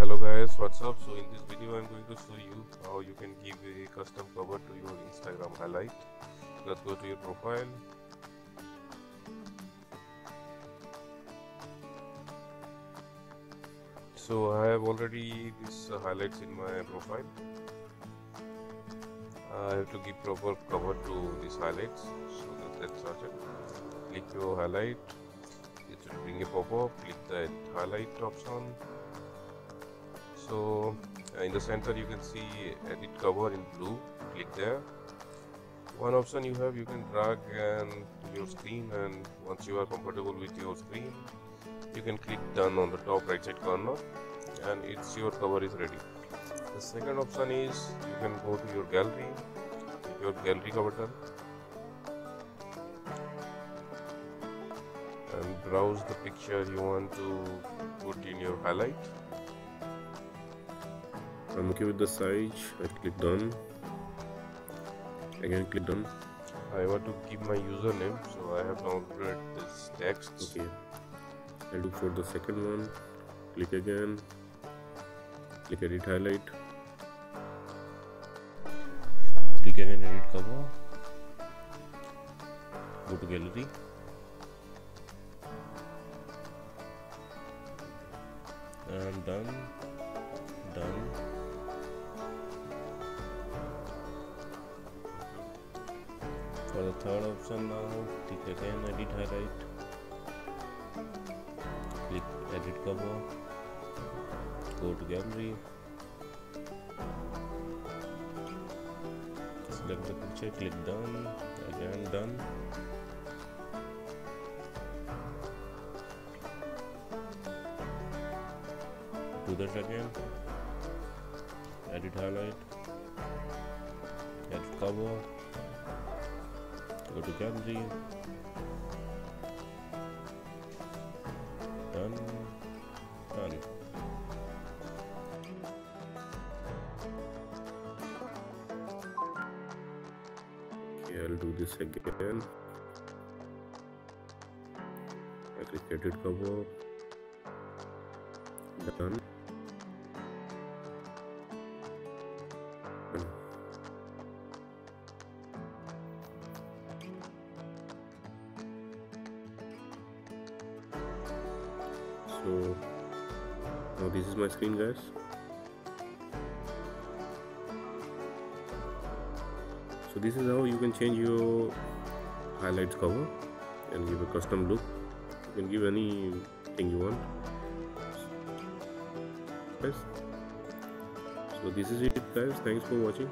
Hello guys, what's up? So in this video I'm going to show you how you can give a custom cover to your Instagram highlight. Let's go to your profile. So I have already this highlights in my profile. I have to give proper cover to these highlights. So let's start it. Click your highlight. It will bring a pop-up. Click the highlight option. So in the center you can see edit cover in blue. Click there. One option you have, you can drag and your screen, and once you are comfortable with your screen you can click done on the top right side corner and it's your cover is ready. The second option is you can go to your gallery, your gallery button, and browse the picture you want to put in your highlight. I'm okay with the size. I click done. Again click done. I want to keep my username, so I have downloaded this text. Okay, I'll do for the second one. Click again. Click edit highlight. Click again edit cover. Go to gallery. And done. For the third option now, click again edit highlight. Click edit cover. Go to gallery. Select the picture. Click done. Again done. Do that again. Edit highlight. Edit cover. Go to gallery. Done. Okay, I'll do this again. I click edit cover. Done. So now this is my screen, guys. So this is how you can change your highlights cover and give a custom look. You can give anything you want, guys. So this is it, guys. Thanks for watching.